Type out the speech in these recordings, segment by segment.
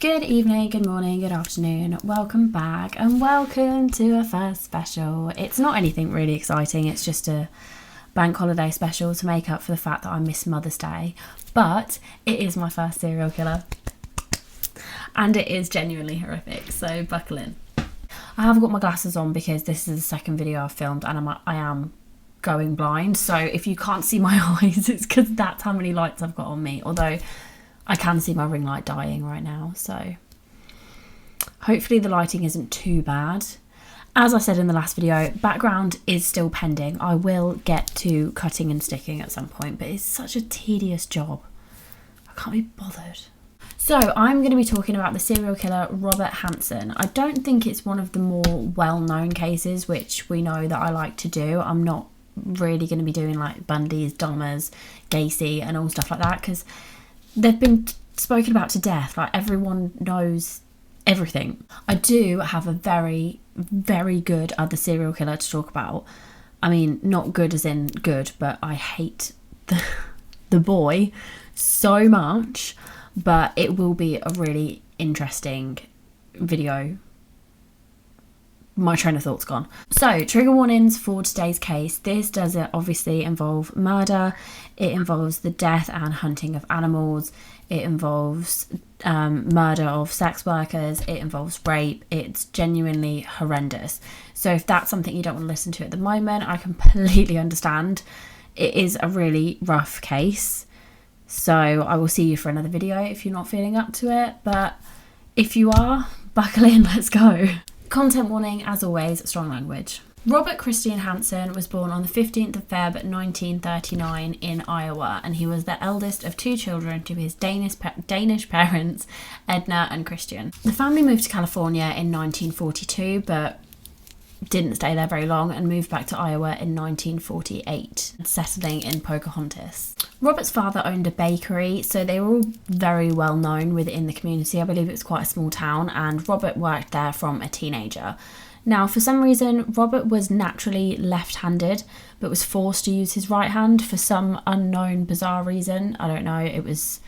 Good evening, good morning, good afternoon, welcome back and welcome to a first special. It's not anything really exciting, it's just a bank holiday special to make up for the fact that I missed Mother's Day, but it is my first serial killer and it is genuinely horrific, so buckle in. I have got my glasses on because this is the second video I've filmed and I am going blind, so if you can't see my eyes it's because that's how many lights I've got on me, although I can see my ring light dying right now, so hopefully the lighting isn't too bad. As I said in the last video, background is still pending. I will get to cutting and sticking at some point, but it's such a tedious job. I can't be bothered. So I'm going to be talking about the serial killer Robert Hansen. I don't think it's one of the more well-known cases, which we know that I like to do. I'm not really going to be doing like Bundy's, Dahmer's, Gacy and all stuff like that, because they've been spoken about to death. Like, everyone knows everything. I do have a very, very good other serial killer to talk about. I mean, not good as in good, but I hate the boy so much. But it will be a really interesting video. My train of thought's gone. So, trigger warnings for today's case. This does obviously involve murder. It involves the death and hunting of animals. It involves murder of sex workers. It involves rape. It's genuinely horrendous. So if that's something you don't want to listen to at the moment, I completely understand. It is a really rough case. So I will see you for another video if you're not feeling up to it. But if you are, buckle in, let's go. Content warning, as always, strong language. Robert Christian Hansen was born on the 15th of Feb 1939 in Iowa, and he was the eldest of two children to his Danish parents, Edna and Christian. The family moved to California in 1942, but didn't stay there very long and moved back to Iowa in 1948, settling in Pocahontas. Robert's father owned a bakery, so they were all very well known within the community. I believe it was quite a small town, and Robert worked there from a teenager. Now, for some reason, Robert was naturally left-handed, but was forced to use his right hand for some unknown, bizarre reason. I don't know, it was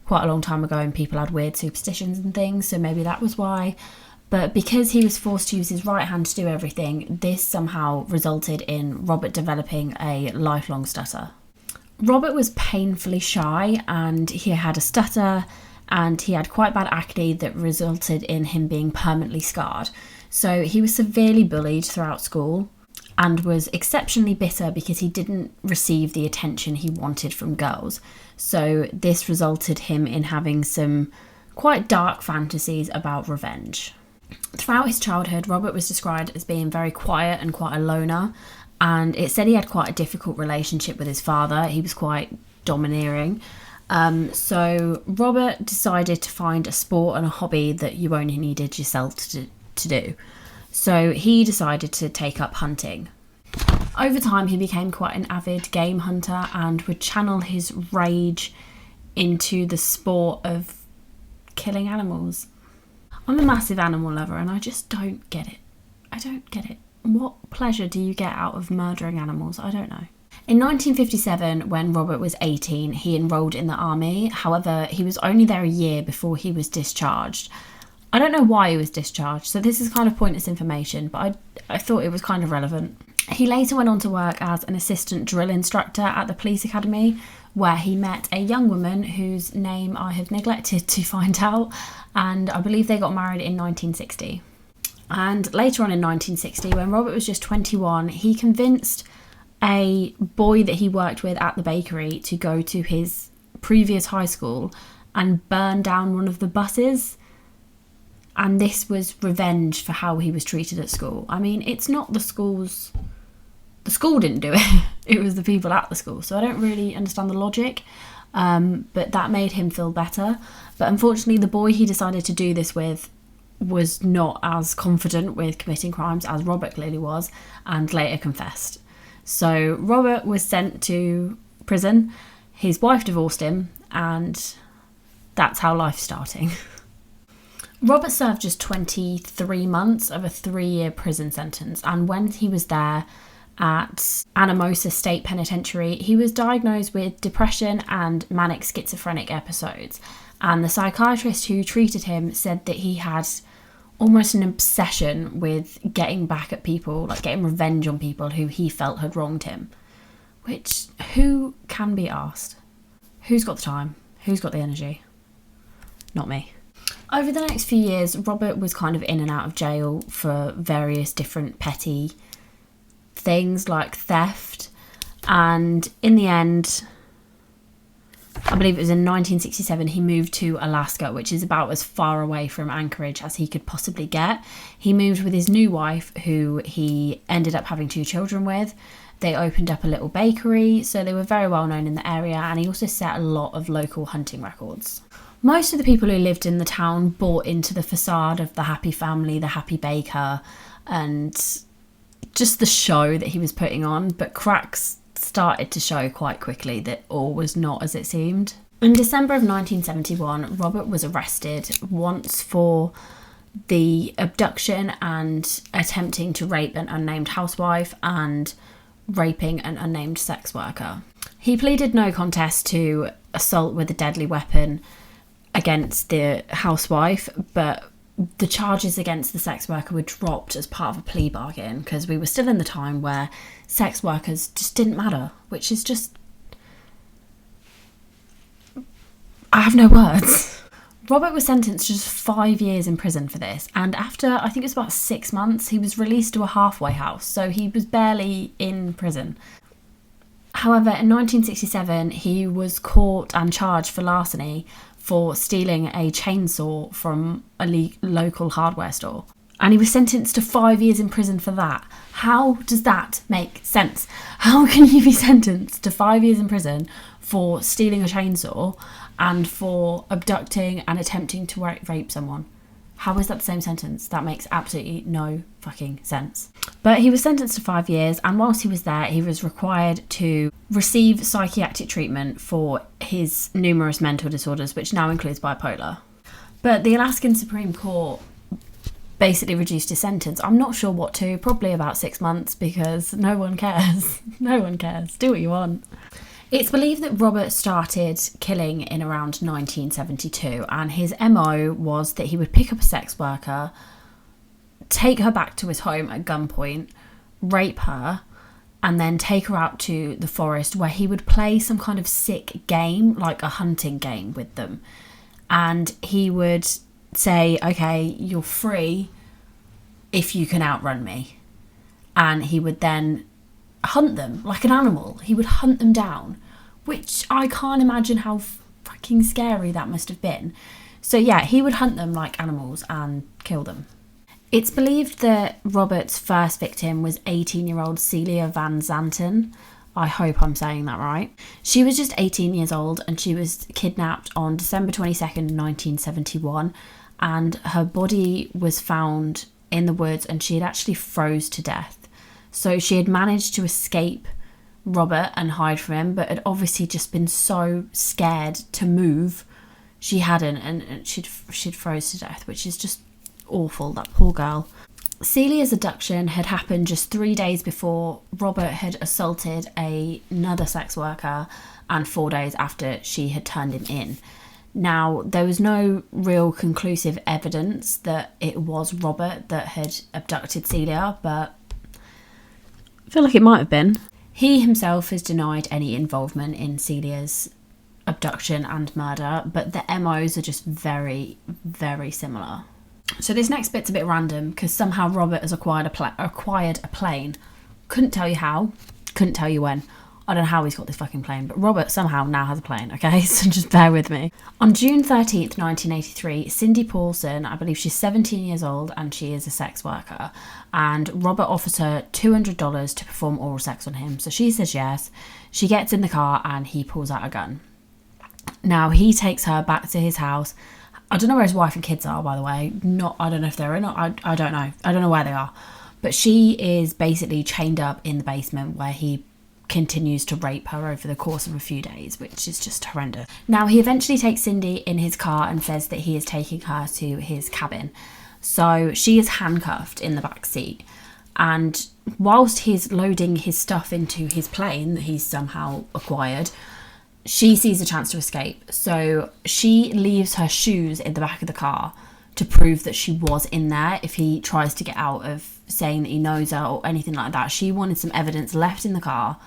quite a long time ago and people had weird superstitions and things, so maybe that was why. But because he was forced to use his right hand to do everything, this somehow resulted in Robert developing a lifelong stutter. Robert was painfully shy and he had a stutter and he had quite bad acne that resulted in him being permanently scarred. So he was severely bullied throughout school and was exceptionally bitter because he didn't receive the attention he wanted from girls. So this resulted him in having some quite dark fantasies about revenge. Throughout his childhood, Robert was described as being very quiet and quite a loner, and it said he had quite a difficult relationship with his father. He was quite domineering. So Robert decided to find a sport and a hobby that you only needed yourself to do. So he decided to take up hunting. Over time, he became quite an avid game hunter and would channel his rage into the sport of killing animals. I'm a massive animal lover and I just don't get it. I don't get it. What pleasure do you get out of murdering animals? I don't know. In 1957, when Robert was 18, he enrolled in the army. However, he was only there a year before he was discharged. I don't know why he was discharged, so this is kind of pointless information, but I thought it was kind of relevant. He later went on to work as an assistant drill instructor at the police academy, where he met a young woman whose name I have neglected to find out, and I believe they got married in 1960. And later on in 1960, when Robert was just 21, he convinced a boy that he worked with at the bakery to go to his previous high school and burn down one of the buses. And this was revenge for how he was treated at school. I mean, it's not the school's... The school didn't do it. It was the people at the school. So I don't really understand the logic. But that made him feel better. But unfortunately, the boy he decided to do this with was not as confident with committing crimes as Robert clearly was, and later confessed. So Robert was sent to prison. His wife divorced him, and that's how life's starting. Robert served just 23 months of a 3-year prison sentence, and when he was there, at Anamosa State Penitentiary, he was diagnosed with depression and manic schizophrenic episodes. And the psychiatrist who treated him said that he had almost an obsession with getting back at people, like getting revenge on people who he felt had wronged him. Which, who can be asked? Who's got the time? Who's got the energy? Not me. Over the next few years, Robert was kind of in and out of jail for various different petty things like theft. And in the end, I believe it was in 1967, he moved to Alaska, which is about as far away from Anchorage as he could possibly get. He moved with his new wife, who he ended up having 2 children with. They opened up a little bakery, so they were very well known in the area, and he also set a lot of local hunting records. Most of the people who lived in the town bought into the facade of the happy family, the happy baker, and just the show that he was putting on, but cracks started to show quite quickly that all was not as it seemed. In December of 1971, Robert was arrested once for the abduction and attempting to rape an unnamed housewife and raping an unnamed sex worker. He pleaded no contest to assault with a deadly weapon against the housewife, but the charges against the sex worker were dropped as part of a plea bargain because we were still in the time where sex workers just didn't matter, which is just... I have no words. Robert was sentenced to just 5 years in prison for this, and after, I think it was about 6 months, he was released to a halfway house, so he was barely in prison. However, in 1967, he was caught and charged for larceny for stealing a chainsaw from a local hardware store. And he was sentenced to 5 years in prison for that. How does that make sense? How can you be sentenced to 5 years in prison for stealing a chainsaw and for abducting and attempting to rape someone? How is that the same sentence? That makes absolutely no fucking sense. But he was sentenced to 5 years, and whilst he was there, he was required to receive psychiatric treatment for his numerous mental disorders, which now includes bipolar. But the Alaskan Supreme Court basically reduced his sentence. I'm not sure what to, probably about 6 months, because no one cares. No one cares. Do what you want. It's believed that Robert started killing in around 1972, and his MO was that he would pick up a sex worker, take her back to his home at gunpoint, rape her, and then take her out to the forest where he would play some kind of sick game, like a hunting game with them. And he would say, okay, you're free if you can outrun me. And he would then hunt them like an animal. He would hunt them down, which I can't imagine how fucking scary that must have been. So yeah, he would hunt them like animals and kill them. It's believed that Robert's first victim was 18-year-old Celia Van Zanten. I hope I'm saying that right. She was just 18 years old and she was kidnapped on December 22nd, 1971, and her body was found in the woods and she had actually froze to death. So she had managed to escape Robert and hide from him, but had obviously just been so scared to move, she hadn't, and she'd froze to death, which is just awful, that poor girl. Celia's abduction had happened just 3 days before Robert had assaulted another sex worker and 4 days after she had turned him in. Now, there was no real conclusive evidence that it was Robert that had abducted Celia, but I feel like it might have been. He himself has denied any involvement in Celia's abduction and murder, but the MOs are just very, very similar. So this next bit's a bit random because somehow Robert has acquired a plane. Couldn't tell you how, couldn't tell you when. I don't know how he's got this fucking plane, but Robert somehow now has a plane, okay? So just bear with me. On June 13th, 1983, Cindy Paulson, I believe she's 17 years old and she is a sex worker, and Robert offers her $200 to perform oral sex on him. So she says yes. She gets in the car and he pulls out a gun. Now, he takes her back to his house. I don't know where his wife and kids are, by the way. I don't know if they're in or I don't know. I don't know where they are. But she is basically chained up in the basement where he continues to rape her over the course of a few days, which is just horrendous. Now, he eventually takes Cindy in his car and says that he is taking her to his cabin. So she is handcuffed in the back seat, And whilst he's loading his stuff into his plane that he's somehow acquired, she sees a chance to escape. So she leaves her shoes in the back of the car to prove that she was in there if he tries to get out of saying that he knows her or anything like that. She wanted some evidence left in the car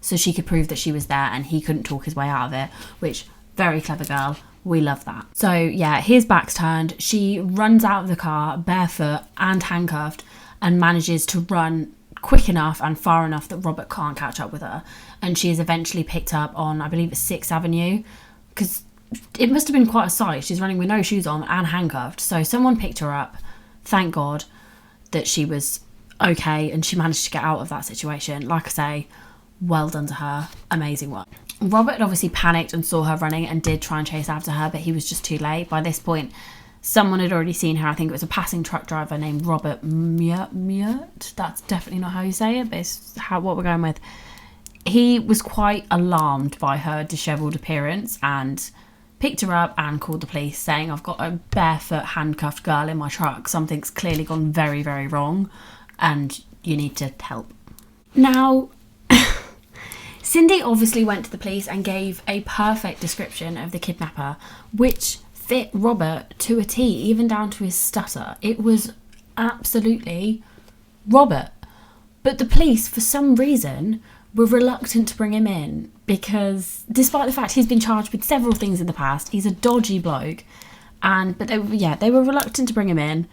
so she could prove that she was there and he couldn't talk his way out of it, which, very clever girl. We love that. So yeah, his back's turned. She runs out of the car barefoot and handcuffed and manages to run quick enough and far enough that Robert can't catch up with her. And she is eventually picked up on, I believe it's 6th Avenue, because it must have been quite a sight. She's running with no shoes on and handcuffed. So someone picked her up. Thank God that she was okay and she managed to get out of that situation. Like I say, well done to her. Amazing work. Robert obviously panicked and saw her running and did try and chase after her, but he was just too late. By this point, someone had already seen her. I think it was a passing truck driver named Robert Murt. That's definitely not how you say it, but it's what we're going with. He was quite alarmed by her dishevelled appearance and picked her up and called the police, saying, "I've got a barefoot handcuffed girl in my truck. Something's clearly gone very, very wrong and you need to help." Now, Cindy obviously went to the police and gave a perfect description of the kidnapper, which fit Robert to a T, even down to his stutter. It was absolutely Robert. But the police, for some reason, were reluctant to bring him in because, despite the fact he's been charged with several things in the past, he's a dodgy bloke. But they were reluctant to bring him in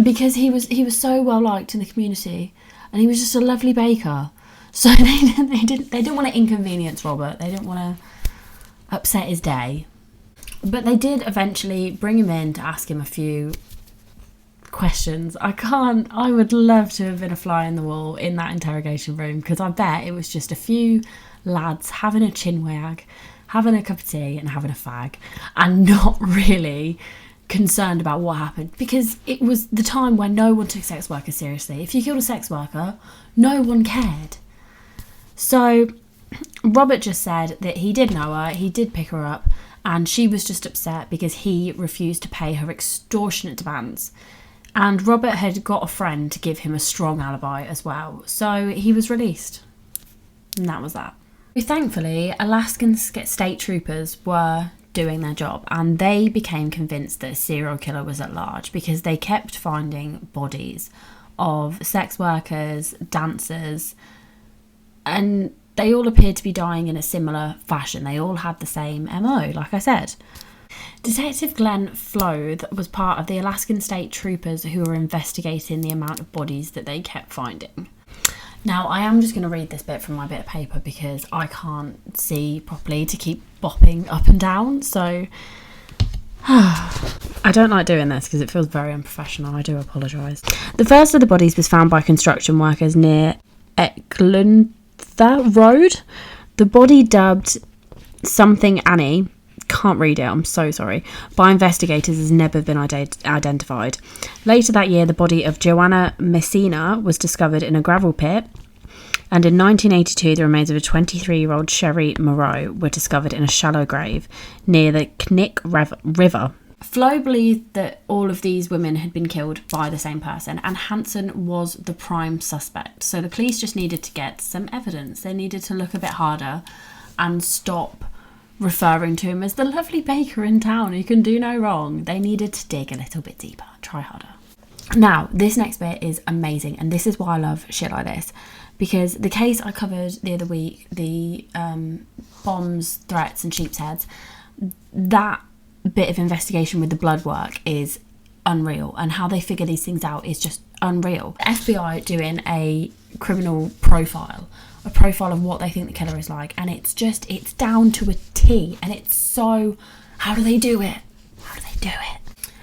because he was so well liked in the community and he was just a lovely baker. So they didn't want to inconvenience Robert. They didn't want to upset his day. But they did eventually bring him in to ask him a few questions. I would love to have been a fly in the wall in that interrogation room, because I bet it was just a few lads having a chinwag, having a cup of tea and having a fag, and not really concerned about what happened, because it was the time when no one took sex workers seriously. If you killed a sex worker, no one cared. So Robert just said that he did know her, he did pick her up, and she was just upset because he refused to pay her extortionate demands. And Robert had got a friend to give him a strong alibi as well. So he was released. And that was that. Thankfully, Alaskan state troopers were doing their job and they became convinced that a serial killer was at large because they kept finding bodies of sex workers, dancers, and they all appeared to be dying in a similar fashion. They all had the same MO, like I said. Detective Glenn Floth was part of the Alaskan State Troopers who were investigating the amount of bodies that they kept finding. Now, I am just going to read this bit from my bit of paper because I can't see properly to keep bopping up and down. So, I don't like doing this because it feels very unprofessional. I do apologise. The first of the bodies was found by construction workers near Eklundtha Road. The body, dubbed something Annie, can't read it, I'm so sorry, by investigators, has never been identified. Later that year, the body of Joanna Messina was discovered in a gravel pit, and in 1982 the remains of a 23-year-old Sherry Moreau were discovered in a shallow grave near the Knik River. Flo believed that all of these women had been killed by the same person, and Hansen was the prime suspect. So the police just needed to get some evidence. They needed to look a bit harder and stop referring to him as the lovely baker in town who can do no wrong. They needed to dig a little bit deeper, try harder. Now, this next bit is amazing, and this is why I love shit like this, because the case I covered the other week, the bombs, threats and sheep's heads, that bit of investigation with the blood work is unreal, and how they figure these things out is just unreal. The FBI doing a criminal profile, a profile of what they think the killer is like, and it's down to a T, and it's so, how do they do it?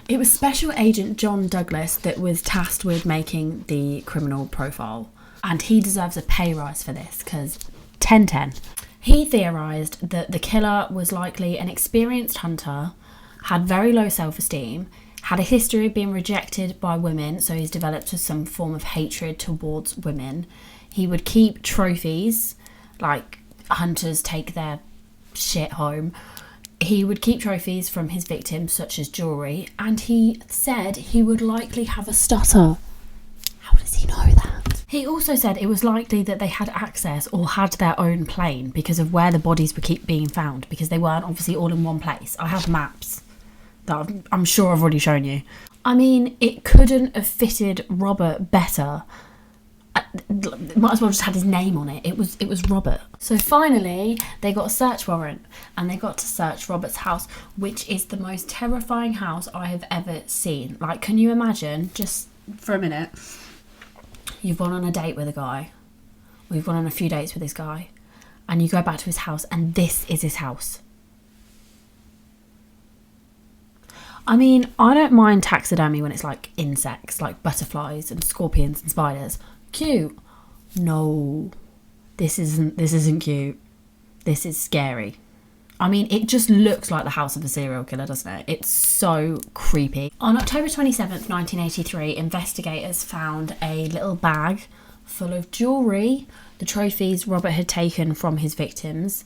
It was Special Agent John Douglas that was tasked with making the criminal profile, and he deserves a pay rise for this, because 10-10. He theorised that the killer was likely an experienced hunter, had very low self-esteem, had a history of being rejected by women, so he's developed some form of hatred towards women. He would keep trophies, like hunters take their shit home. He would keep trophies from his victims, such as jewellery, and he said he would likely have a stutter. does he know that? He also said it was likely that they had access or had their own plane because of where the bodies were keep being found, because they weren't obviously all in one place. I have maps that I'm sure I've already shown you. I mean, it couldn't have fitted Robert better. Might as well just had his name on it. It was Robert. So finally, they got a search warrant and they got to search Robert's house, which is the most terrifying house I have ever seen. Like, can you imagine, just for a minute, you've gone on a date with a guy, we've gone on a few dates with this guy, and you go back to his house and this is his house. I mean, I don't mind taxidermy when it's like insects, like butterflies and scorpions and spiders. Cute. No, this isn't cute. This is scary. I mean, it just looks like the house of a serial killer, doesn't it? It's so creepy. On October 27th, 1983, investigators found a little bag full of jewellery, the trophies Robert had taken from his victims.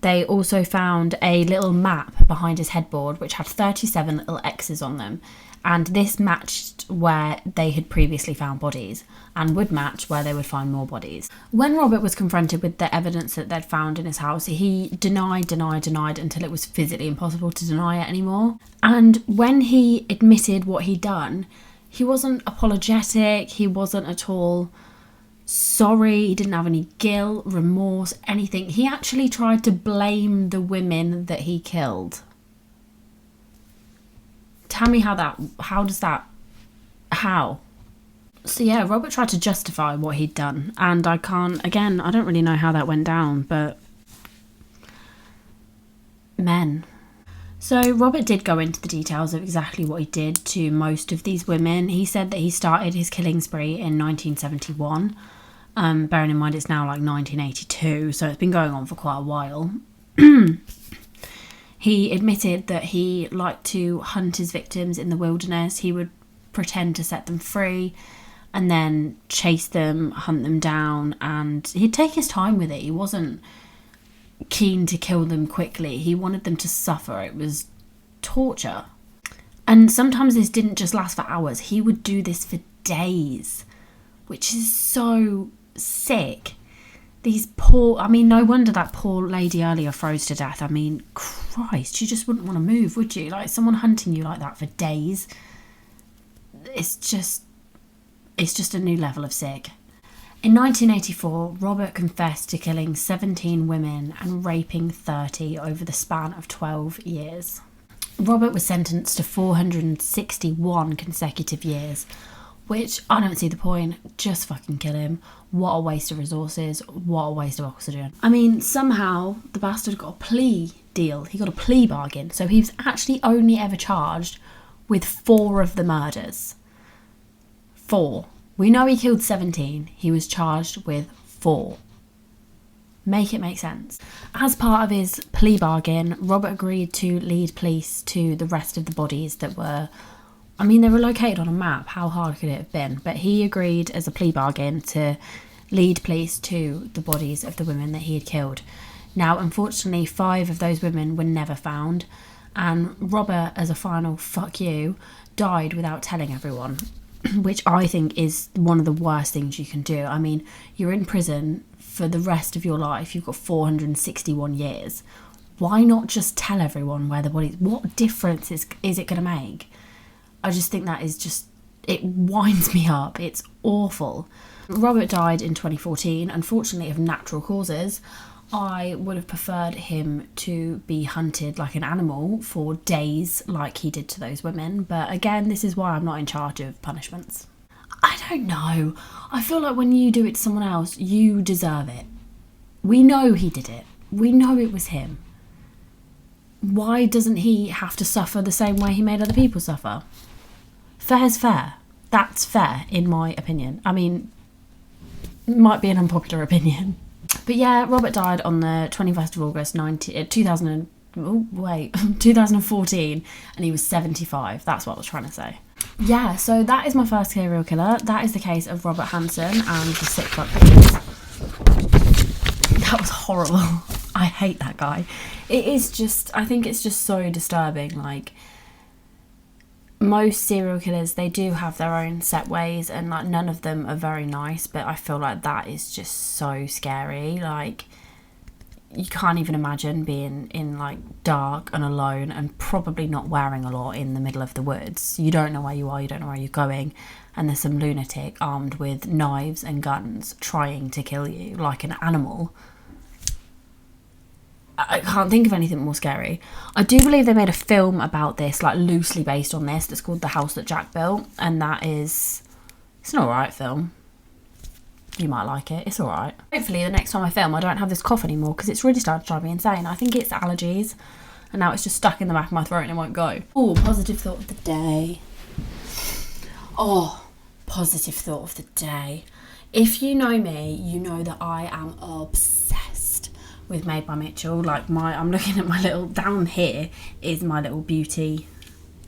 They also found a little map behind his headboard which had 37 little X's on them, and this matched where they had previously found bodies and would match where they would find more bodies. When Robert was confronted with the evidence that they'd found in his house, he denied until it was physically impossible to deny it anymore. And when he admitted what he'd done, he wasn't apologetic, he wasn't at all sorry, he didn't have any guilt, remorse, anything. He actually tried to blame the women that he killed. Tell me how? So yeah, Robert tried to justify what he'd done, and I don't really know how that went down, but men. So Robert did go into the details of exactly what he did to most of these women. He said that he started his killing spree in 1971, bearing in mind it's now like 1982, so it's been going on for quite a while. He admitted that he liked to hunt his victims in the wilderness. He would pretend to set them free and then chase them, hunt them down, and he'd take his time with it. He wasn't keen to kill them quickly. He wanted them to suffer. It was torture. And sometimes this didn't just last for hours. He would do this for days, which is so sick. No wonder that poor lady earlier froze to death. I mean, Christ, you just wouldn't want to move, would you? Like, someone hunting you like that for days. It's just a new level of sick. In 1984, Robert confessed to killing 17 women and raping 30 over the span of 12 years. Robert was sentenced to 461 consecutive years, which I don't see the point. Just fucking kill him. What a waste of resources. What a waste of oxygen. I mean, somehow the bastard got a plea deal. He got a plea bargain. So he was actually only ever charged with 4 of the murders. 4. We know he killed 17. He was charged with 4. Make it make sense. As part of his plea bargain, Robert agreed to lead police to the rest of the bodies that were... they were located on a map. How hard could it have been? But he agreed as a plea bargain to lead police to the bodies of the women that he had killed. Now, unfortunately, 5 of those women were never found. And Robert, as a final fuck you, died without telling everyone, which I think is one of the worst things you can do. I mean, you're in prison for the rest of your life. You've got 461 years. Why not just tell everyone where the bodies... What difference is it going to make? I just think that is just... It winds me up. It's awful. Robert died in 2014, unfortunately of natural causes. I would have preferred him to be hunted like an animal for days like he did to those women. But again, this is why I'm not in charge of punishments. I don't know. I feel like when you do it to someone else, you deserve it. We know he did it. We know it was him. Why doesn't he have to suffer the same way he made other people suffer? Fair's fair. That's fair, in my opinion. I mean, it might be an unpopular opinion. But yeah, Robert died on the 21st of August 2014, and he was 75. That's what I was trying to say. Yeah, so that is my first serial killer. That is the case of Robert Hansen and the sick fuck bitches. That was horrible. I hate that guy. I think it's just so disturbing. Like, most serial killers, they do have their own set ways, and like none of them are very nice, but I feel like that is just so scary. Like, you can't even imagine being in like dark and alone and probably not wearing a lot in the middle of the woods. You don't know where you are, you don't know where you're going, and there's some lunatic armed with knives and guns trying to kill you like an animal. I can't think of anything more scary. I do believe they made a film about this, like loosely based on this, that's called The House That Jack Built, and it's an alright film. You might like it. It's alright. Hopefully the next time I film I don't have this cough anymore, because it's really started to drive me insane. I think it's allergies, and now it's just stuck in the back of my throat and it won't go. Oh, positive thought of the day. Oh, positive thought of the day. If you know me, you know that I am obsessed with Made by Mitchell. Like, I'm looking at my little, down here is my little beauty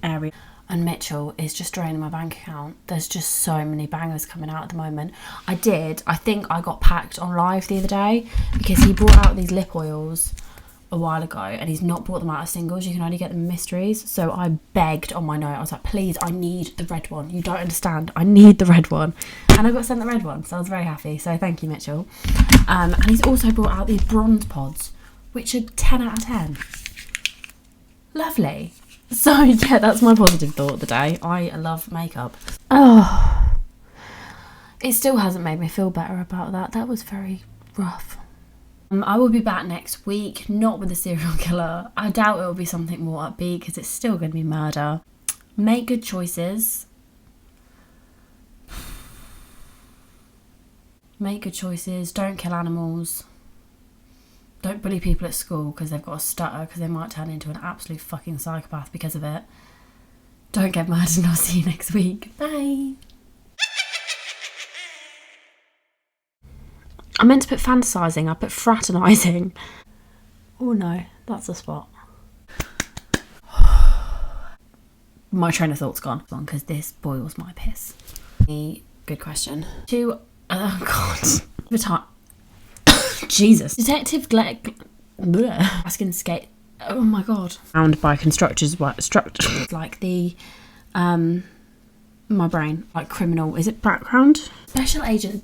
area. And Mitchell is just draining my bank account. There's just so many bangers coming out at the moment. I think I got packed on live the other day because he brought out these lip oils a while ago and he's not brought them out as singles. You can only get them in mysteries. So I begged on my note. I was like, please, I need the red one. You don't understand. I need the red one. And I got sent the red one. So I was very happy. So thank you, Mitchell. And he's also brought out these bronze pods, which are 10 out of 10. Lovely. So yeah, that's my positive thought of the day. I love makeup. Oh, it still hasn't made me feel better about that. That was very rough. I will be back next week, not with a serial killer. I doubt it will be something more upbeat because it's still going to be murder. Make good choices. Make good choices. Don't kill animals. Don't bully people at school because they've got a stutter, because they might turn into an absolute fucking psychopath because of it. Don't get mad, and I'll see you next week. Bye. I meant to put fantasising. I put fraternising. Oh no, that's a spot. My train of thought's gone because this boils my piss. Good question. Oh God. The time. Jesus. Detective asking skate. Oh my God. Found by constructors. Like the my brain, like criminal. Is it background? Special Agent